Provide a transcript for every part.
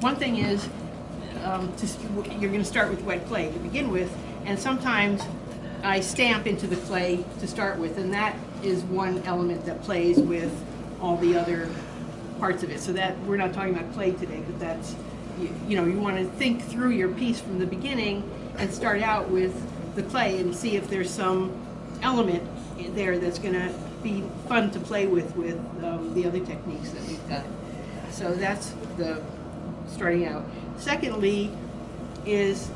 one thing is you're going to start with wet clay to begin with, and sometimes I stamp into the clay to start with, and that is one element that plays with all the other parts of it. So that we're not talking about clay today, but that's, you know, you want to think through your piece from the beginning and start out with the clay and see if there's some element there that's going to be fun to play with the other techniques that we've got. So that's the starting out. Secondly is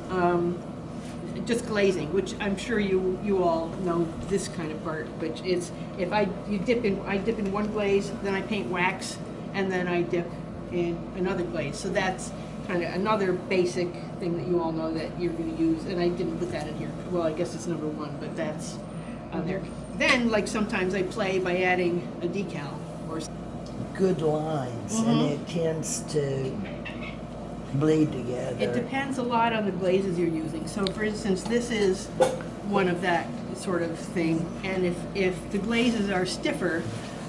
just glazing, which I'm sure you all know this kind of part, which is if I dip in one glaze, then I paint wax, and then I dip in another glaze. So that's kind of another basic thing that you all know that you're going to use, and I didn't put that in here. Well, I guess it's number one, but that's on there. Then, like, sometimes I play by adding a decal or good lines, and it tends to bleed together. It depends a lot on the glazes you're using. So, for instance, this is one of that sort of thing, and if the glazes are stiffer,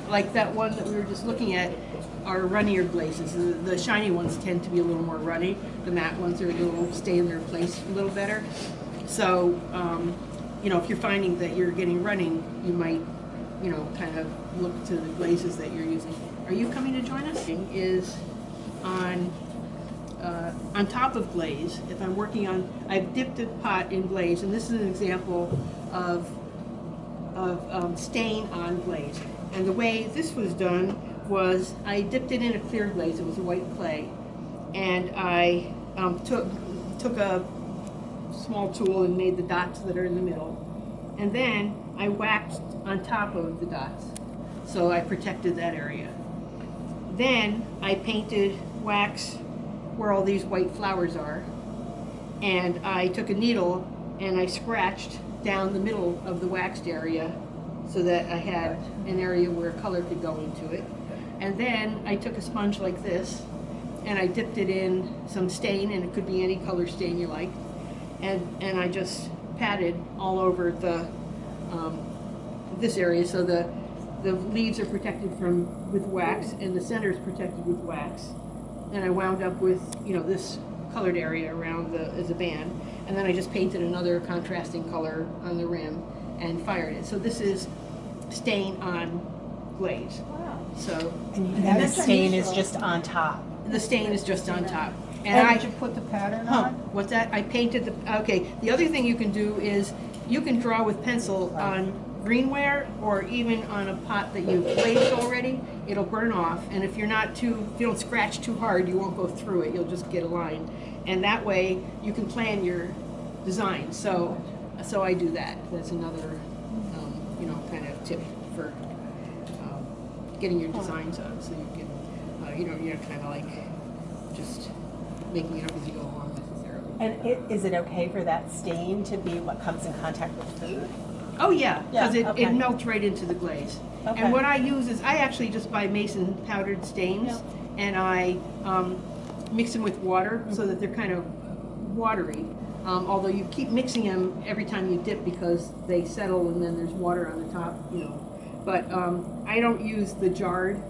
like that one that we were just looking at, are runnier glazes. The shiny ones tend to be a little more runny. The matte ones are a little stay in their place a little better. So, you know, if you're finding that you're getting running, you might, you know, kind of look to the glazes that you're using. Are you coming to join us? Is on top of glaze. If I'm working on, I've dipped a pot in glaze, and this is an example of stain on glaze. And the way this was done was I dipped it in a clear glaze. It was a white clay, and I took a small tool and made the dots that are in the middle, and then I waxed on top of the dots, so I protected that area. Then I painted wax where all these white flowers are, and I took a needle and I scratched down the middle of the waxed area so that I had an area where color could go into it. And then I took a sponge like this and I dipped it in some stain, and it could be any color stain you like, and I just patted all over the this area, so the leaves are protected with wax, and the center is protected with wax. And I wound up with, you know, this colored area around as a band, and then I just painted another contrasting color on the rim and fired it. So this is stain on glaze. Wow. So and the stain is just on top. The stain is just on top. And did you put the pattern on? What's that? I painted okay. The other thing you can do is you can draw with pencil on greenware, or even on a pot that you've glazed already. It'll burn off, and if you don't scratch too hard, you won't go through it. You'll just get a line, and that way you can plan your design. So I do that. That's another, you know, kind of tip for getting your designs up, so you can, you know, you're kind of like just making it up as you go along necessarily. And is it okay for that stain to be what comes in contact with food? Oh yeah, because okay. it melts right into the glaze. Okay. And what I use is I actually just buy Mason powdered stains, and I mix them with water so that they're kind of watery. Although you keep mixing them every time you dip because they settle and then there's water on the top, you know. But I don't use the jarred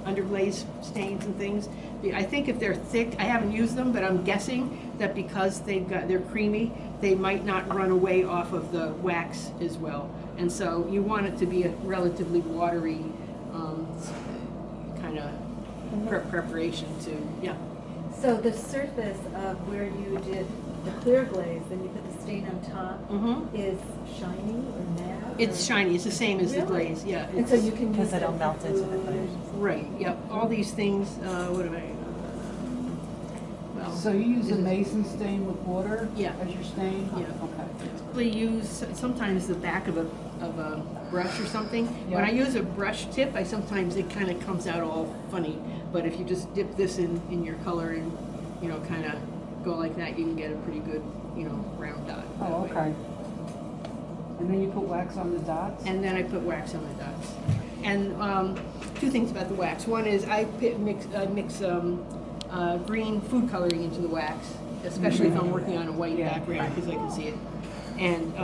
underglaze stains and things. I think if they're thick, I haven't used them, but I'm guessing that because they're creamy, they might not run away off of the wax as well. And so you want it to be a relatively watery kind of preparation to, So the surface of where you did the clear glaze, then you put the stain on top, is shiny or matte? It's shiny. It's the same as the Really? glaze. Yeah. And so you can use Because it'll melt into the glaze. Right. Yep. All these things. What am I? Well. So you use a mason stain with water as your stain? Yeah. Okay. We use sometimes the back of a brush or something. When I use a brush tip, sometimes it kind of comes out all funny. But if you just dip this in your color and, you know, kind of go like that, you can get a pretty good, you know, round dot. Oh, okay. And then you put wax on the dots? And then I put wax on the dots. And two things about the wax. One is I mix green food coloring into the wax, especially if I'm working on a white background, because I can see it. And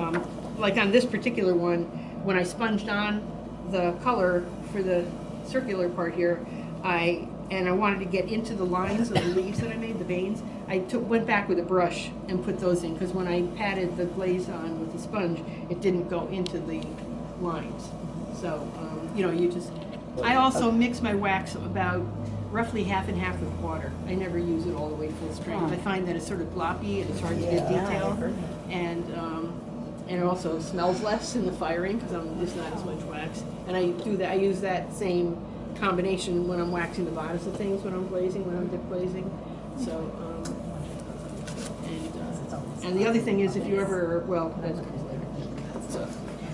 like on this particular one, when I sponged on the color for the circular part here, I and I wanted to get into the lines of the leaves that I made, the veins, I went back with a brush and put those in, because when I patted the glaze on with the sponge, it didn't go into the lines. So, you know, I also mix my wax about roughly half and half with water. I never use it all the way full strength. I find that it's sort of gloppy and it's hard to get Yeah, detail. I've heard And it also smells less in the firing because there's not as much wax. And I use that same combination when I'm waxing the bottoms of things, when I'm glazing, when I'm dip glazing. So, and the other thing is, if you ever, well, that's later. So,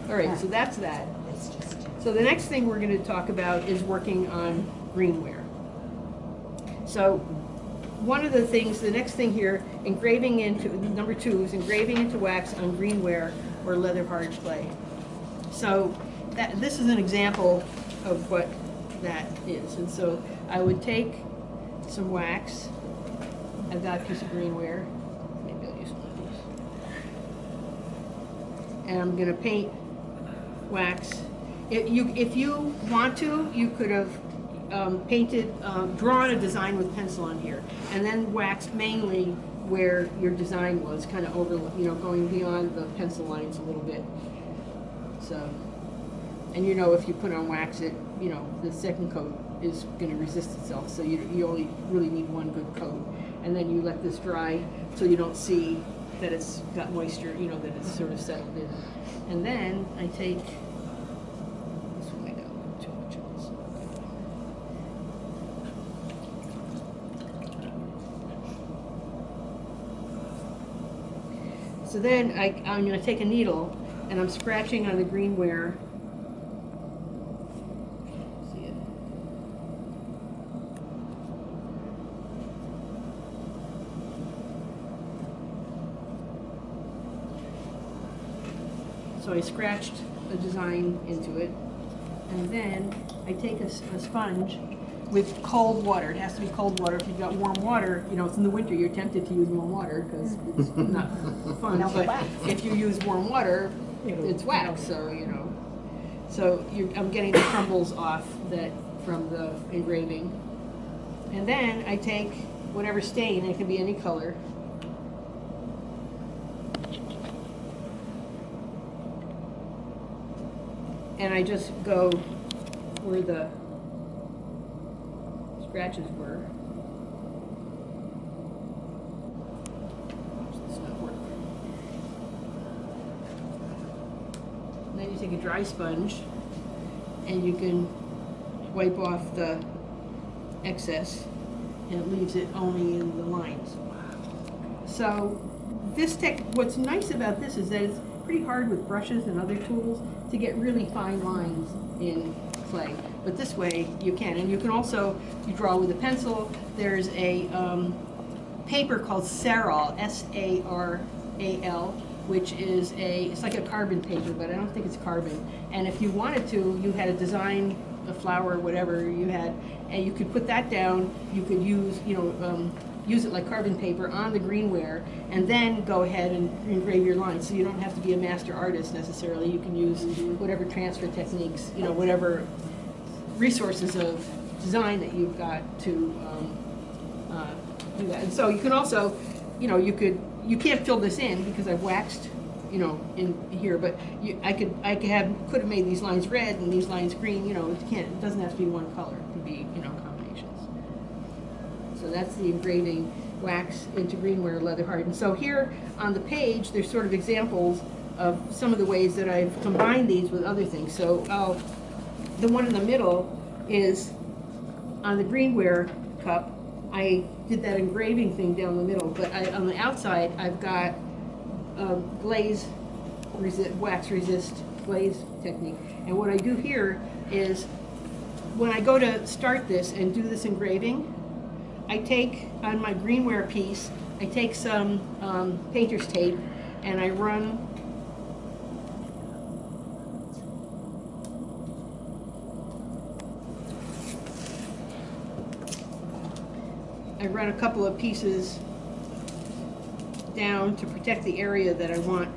all right, so that's that. So the next thing we're going to talk about is working on greenware. So one of the things, the next thing here, engraving into, number 2 is engraving into wax on greenware or leather hard clay. So this is an example of what that is. And so I would take some wax. I've got a piece of greenware. Maybe I'll use one of these. And I'm going to paint wax. If you want to, you could have drawn a design with pencil on here, and then waxed mainly where your design was, kind of over, you know, going beyond the pencil lines a little bit. So, and you know, if you put on wax, it, you know, the second coat is going to resist itself, so you only really need one good coat, and then you let this dry so you don't see that it's got moisture, you know, that it's sort of settled in. And then I take this one. I don't put too much of this. So then I'm going to take a needle and I'm scratching on the greenware. See it? So I scratched a design into it, and then I take a sponge with cold water. It has to be cold water. If you've got warm water, you know, it's in the winter, you're tempted to use warm water because it's not fun. But if you use warm water, it's wax, so, you know. So I'm getting the crumbles off from the engraving. And then I take whatever stain, it can be any color, and I just go where the scratches were. It's not working. And then you take a dry sponge and you can wipe off the excess, and it leaves it only in the lines. So what's nice about this is that it's pretty hard with brushes and other tools to get really fine lines in clay. But this way you can. And you can also, you draw with a pencil. There's a paper called Saral, S-A-R-A-L, which is it's like a carbon paper, but I don't think it's carbon. And if you wanted to, you had a design, a flower, whatever you had, and you could put that down. You could use, you know, use it like carbon paper on the greenware, and then go ahead and engrave your lines. So you don't have to be a master artist necessarily. You can use whatever transfer techniques, you know, whatever resources of design that you've got to do that. And so you can also, you know, you can't fill this in because I've waxed, you know, in here, but I could have made these lines red and these lines green. You know, it doesn't have to be one color. It can be, you know, combinations. So that's the engraving wax into greenware leather hardened. So here on the page, there's sort of examples of some of the ways that I've combined these with other things. So the one in the middle is on the greenware cup. I did that engraving thing down the middle, but on the outside, I've got wax resist glaze technique. And what I do here is when I go to start this and do this engraving, I take on my greenware piece, I take some painter's tape and I run a couple of pieces down to protect the area that I want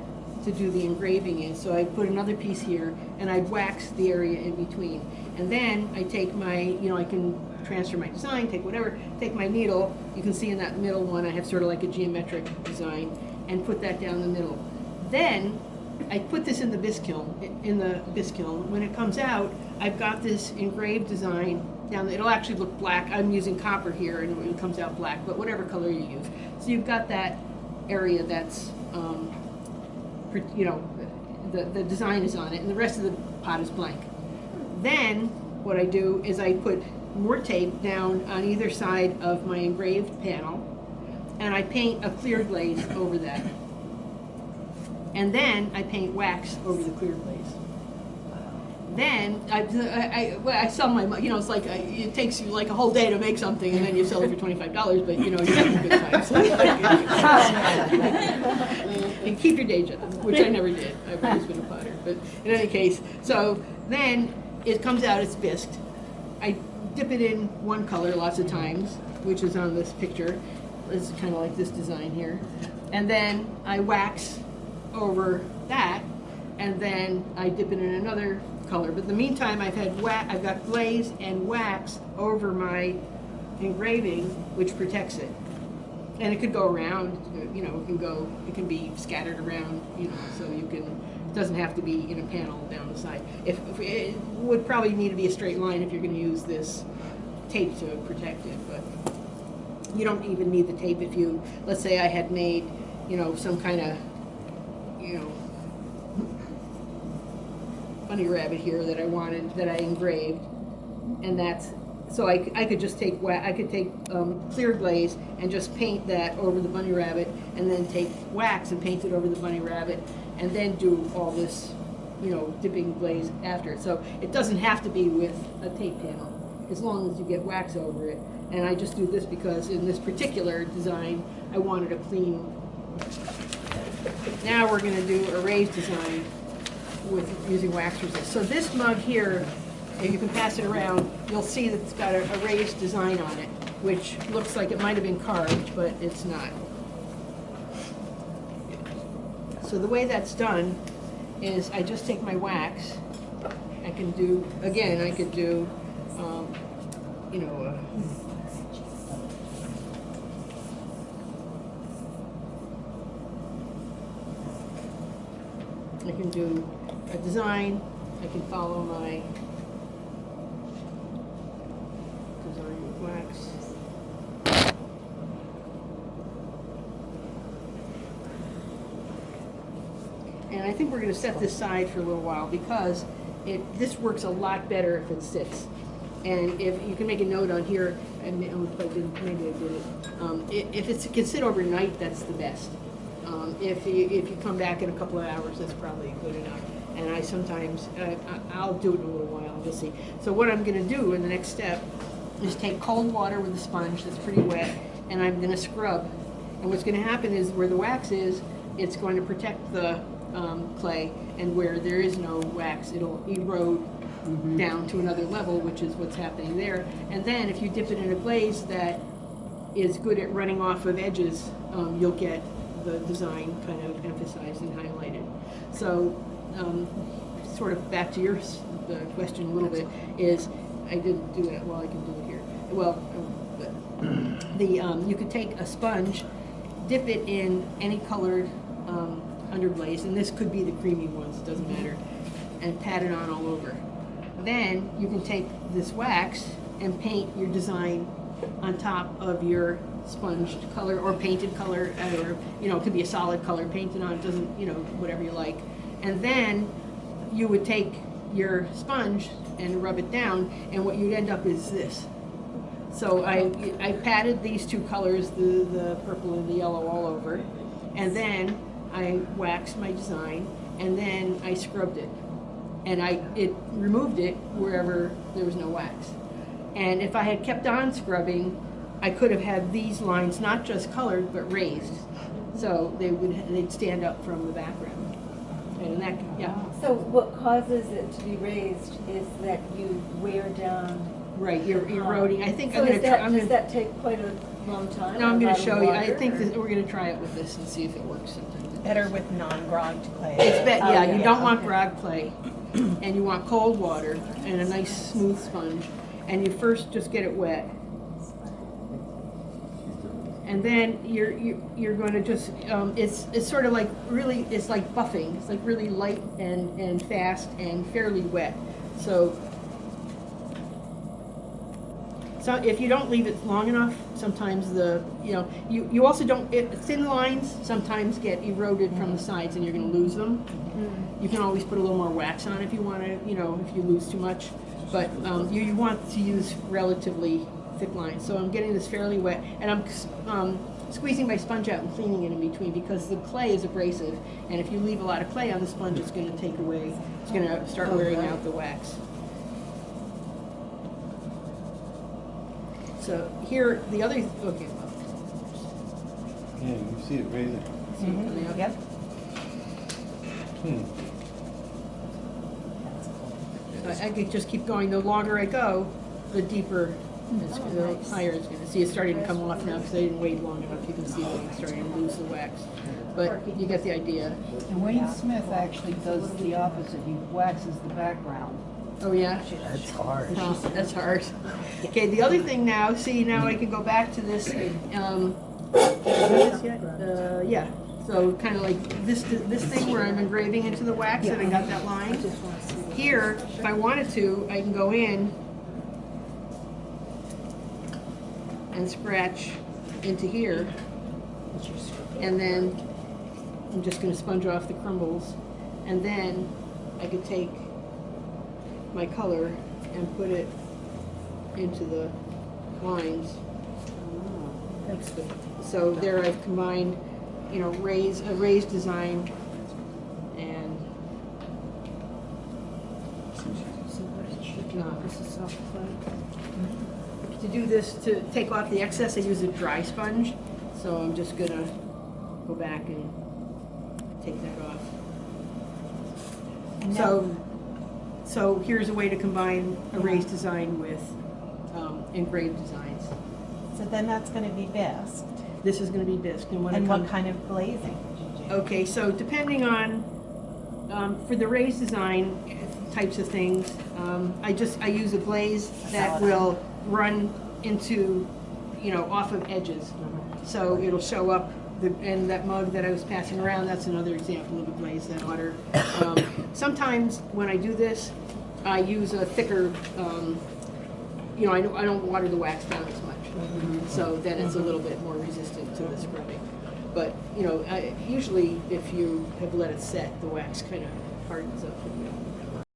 to do the engraving in. So I put another piece here and I wax the area in between. And then I take my, you know, I can transfer my design, take whatever, take my needle, you can see in that middle one, I have sort of like a geometric design, and put that down the middle. Then, I put this in the bisque kiln. When it comes out, I've got this engraved design down, it'll actually look black. I'm using copper here, and it comes out black, but whatever color you use. So you've got that area that's, you know, the design is on it, and the rest of the pot is blank. Then, what I do is I put more tape down on either side of my engraved panel, and I paint a clear glaze over that. And then I paint wax over the clear glaze. Then I sell my, you know, it's like it takes you like a whole day to make something, and then you sell it for $25, but you know, you're having a good time. So, and keep your day job, which I never did. I've always been a potter. But in any case, so then it comes out, it's bisqued. I dip it in one color lots of times, which is on this picture. It's kind of like this design here. And then I wax over that, and then I dip it in another color. But in the meantime, I've got glaze and wax over my engraving, which protects it. And it could go around, you know, it can be scattered around, you know, so you can, it doesn't have to be in a panel down the side. If it would probably need to be a straight line if you're going to use this tape to protect it, but you don't even need the tape if you, let's say I had made, you know, some kind of, you know, bunny rabbit here that I wanted, that I engraved, and that's, so I could just take clear glaze and just paint that over the bunny rabbit, and then take wax and paint it over the bunny rabbit, and then do all this, you know, dipping glaze after it. So it doesn't have to be with a tape panel, as long as you get wax over it. And I just do this because in this particular design, I wanted a clean. Now we're going to do a raised design with using wax resist. So this mug here, and you can pass it around, you'll see that it's got a raised design on it, which looks like it might have been carved, but it's not. So the way that's done is I just take my wax. I can do, again, I could do, you know, I can do a design, I can follow my design with wax. And I think we're going to set this aside for a little while because this works a lot better if it sits. And if you can make a note on here, and maybe I did it. If it can sit overnight, that's the best. If you come back in a couple of hours, that's probably good enough. And I sometimes, I'll do it in a little while, you'll see. So what I'm going to do in the next step is take cold water with a sponge that's pretty wet, and I'm going to scrub. And what's going to happen is where the wax is, it's going to protect the clay, and where there is no wax, it'll erode down to another level, which is what's happening there. And then if you dip it in a glaze that is good at running off of edges, you'll get the design kind of emphasized and highlighted. So sort of back to your the question a little bit is, I didn't do it, well I can do it here. Well, you could take a sponge, dip it in any colored underglaze, and this could be the creamy ones, it doesn't matter, and pat it on all over. Then you can take this wax and paint your design on top of your sponged color or painted color, or you know, it could be a solid color painted on, it doesn't, you know, whatever you like. And then you would take your sponge and rub it down, and what you'd end up is this. So I patted these two colors, the purple and the yellow, all over, and then I waxed my design, and then I scrubbed it. And it removed it wherever there was no wax. And if I had kept on scrubbing, I could have had these lines not just colored, but raised. So they'd stand up from the background. And that, yeah. So what causes it to be raised is that you wear down. Right, you're eroding. I think So I'm going to try. does that take quite a long time? No, I'm going to A lot show of you. I water, think or- we're going to try it with this and see if it works. Sometimes it Better does. with non-grogged clay. Yeah, you don't want okay. grog clay, and you want cold water and a nice smooth sponge. and you first just get it wet. And then you're going to just, it's sort of like really, it's like buffing. It's like really light and fast and fairly wet. So if you don't leave it long enough, sometimes you also don't, thin lines sometimes get eroded from the sides and you're going to lose them. You can always put a little more wax on if you want to, if you lose too much. But you want to use relatively thick lines. So I'm getting this fairly wet, and I'm squeezing my sponge out and cleaning it in between because the clay is abrasive, and if you leave a lot of clay on the sponge, it's going to take away, it's going to start wearing out the wax. So here, the other, okay, well, Yeah, you see it raising. see it coming up? Yep. So I could just keep going. The longer I go, the deeper, the higher it's going to see. It's starting to come off now because I didn't wait long enough. You can see that it's starting to lose the wax. But you get the idea. And Wayne Smith actually does the opposite. He waxes the background. Oh, yeah? That's hard. Oh, that's hard. Okay, the other thing now, see, now I can go back to this, yeah. So kind of like this thing where I'm engraving into the wax and I got that line. Here, if I wanted to, I can go in and scratch into here. And then I'm just going to sponge off the crumbles. And then I could take my color and put it into the lines. That's good. So there I've combined, a raised design and this is soft clay. To do this, to take off the excess, I use a dry sponge. So I'm just gonna go back and take that off. So here's a way to combine a raised design with engraved designs. So then that's going to be bisque. This is going to be bisque. And And what kind of glazing did you do? Okay, so depending on, for the raised design types of things, I use a glaze that will run into, off of edges. So it'll show up, and that mug that I was passing around, that's another example of a glaze that water. Sometimes when I do this, I use a thicker, I don't water the wax down as much. So then it's a little bit more resistant to the scrubbing. But, usually if you have let it set, the wax kind of hardens up.